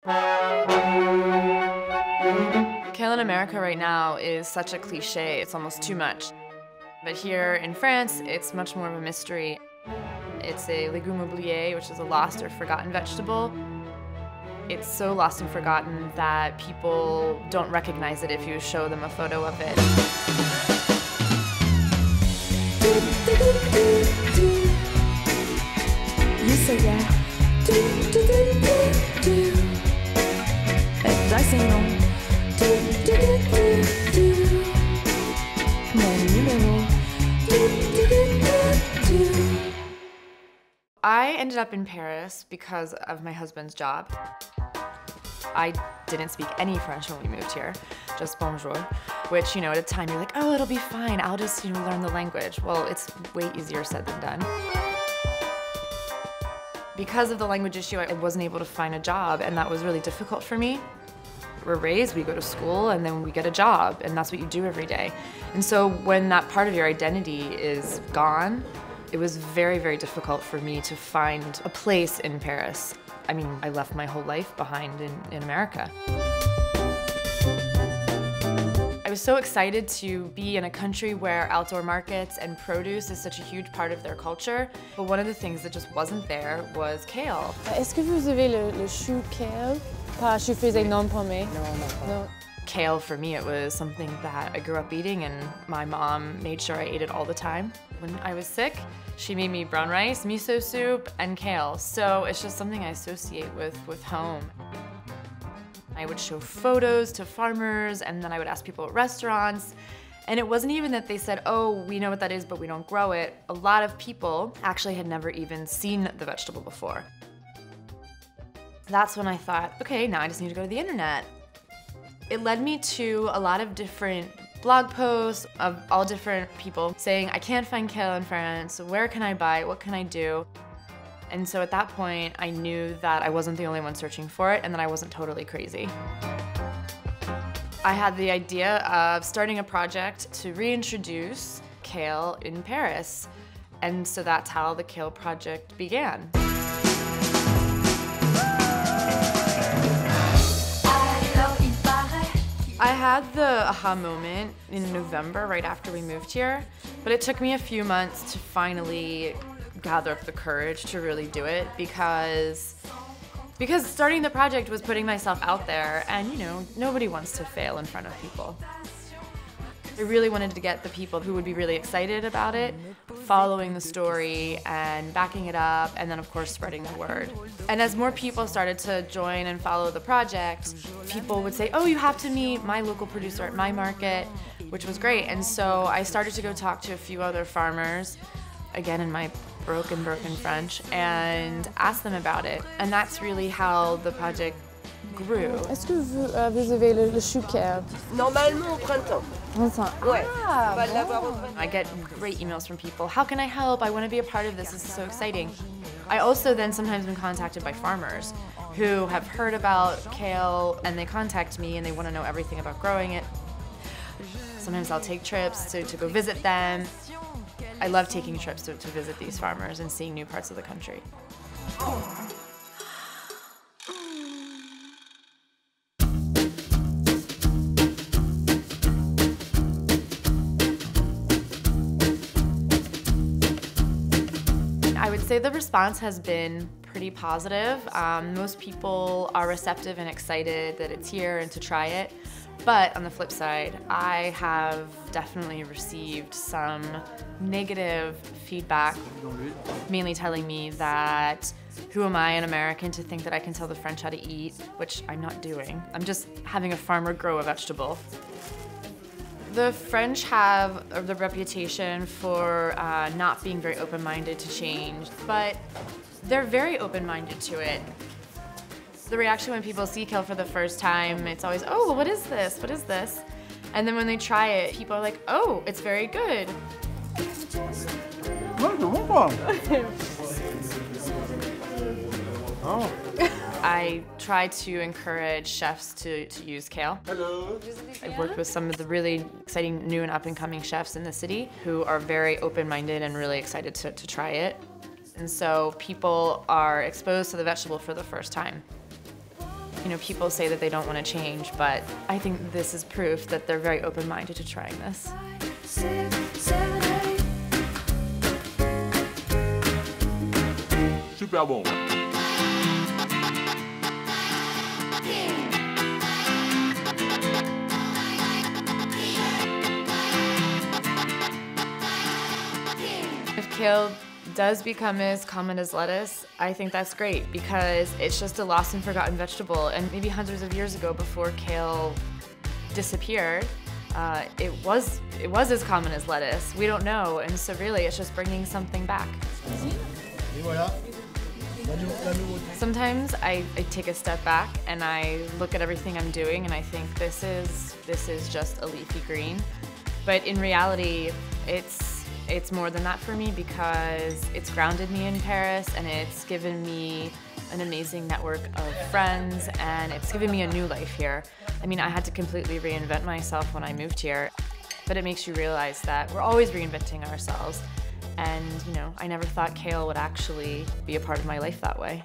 Kale in America right now is such a cliché, it's almost too much. But here in France, it's much more of a mystery. It's a légume oublié, which is a lost or forgotten vegetable. It's so lost and forgotten that people don't recognize it if you show them a photo of it. I ended up in Paris because of my husband's job. I didn't speak any French when we moved here, just bonjour, which, at a time you're like, oh, it'll be fine, I'll just, learn the language. Well, it's way easier said than done. Because of the language issue, I wasn't able to find a job, and that was really difficult for me. We're raised, we go to school, and then we get a job, and that's what you do every day. And so when that part of your identity is gone, it was very, very difficult for me to find a place in Paris. I mean, I left my whole life behind in America. I was so excited to be in a country where outdoor markets and produce is such a huge part of their culture. But one of the things that just wasn't there was kale. Est-ce que vous avez le chou kale? Pas chou frisé, non pommé. No. Kale, for me, it was something that I grew up eating, and my mom made sure I ate it all the time. When I was sick, she made me brown rice, miso soup, and kale. So it's just something I associate with home. I would show photos to farmers, and then I would ask people at restaurants. And it wasn't even that they said, oh, we know what that is, but we don't grow it. A lot of people actually had never even seen the vegetable before. That's when I thought, okay, now I just need to go to the internet. It led me to a lot of different blog posts of all different people saying, I can't find kale in France, where can I buy it, what can I do? And so at that point, I knew that I wasn't the only one searching for it and that I wasn't totally crazy. I had the idea of starting a project to reintroduce kale in Paris. And so that's how the Kale Project began. I had the aha moment in November, right after we moved here, but it took me a few months to finally gather up the courage to really do it because starting the project was putting myself out there, and nobody wants to fail in front of people. I really wanted to get the people who would be really excited about it, following the story and backing it up, and then of course spreading the word. And as more people started to join and follow the project, people would say, oh, you have to meet my local producer at my market, which was great. And so I started to go talk to a few other farmers, again in my broken French, and ask them about it. And that's really how the project grew. Est-ce que vous avez le chou kale? Normalement au printemps. Ouais. On va l'avoir au printemps. I get great emails from people. How can I help? I want to be a part of this. This is so exciting. I also then sometimes been contacted by farmers who have heard about kale, and they contact me and they want to know everything about growing it. Sometimes I'll take trips to go visit them. I love taking trips to visit these farmers and seeing new parts of the country. I would say the response has been pretty positive. Most people are receptive and excited that it's here and to try it. But on the flip side, I have definitely received some negative feedback, mainly telling me that who am I, an American, to think that I can tell the French how to eat, which I'm not doing. I'm just having a farmer grow a vegetable. The French have the reputation for not being very open-minded to change, but they're very open-minded to it. The reaction when people see kale for the first time, it's always, oh, well, what is this? What is this? And then when they try it, people are like, oh, it's very good. Oh. I try to encourage chefs to use kale. Hello. I've worked with some of the really exciting new and up-and-coming chefs in the city who are very open-minded and really excited to try it. And so people are exposed to the vegetable for the first time. You know, people say that they don't want to change, but I think this is proof that they're very open-minded to trying this. Super bon. If kale does become as common as lettuce, I think that's great because it's just a lost and forgotten vegetable. And maybe hundreds of years ago, before kale disappeared, it was as common as lettuce. We don't know, and so really it's just bringing something back. Sometimes I take a step back and I look at everything I'm doing and I think this is just a leafy green. But in reality, it's more than that for me because it's grounded me in Paris and it's given me an amazing network of friends and it's given me a new life here. I mean, I had to completely reinvent myself when I moved here, but it makes you realize that we're always reinventing ourselves. And, you know, I never thought kale would actually be a part of my life that way.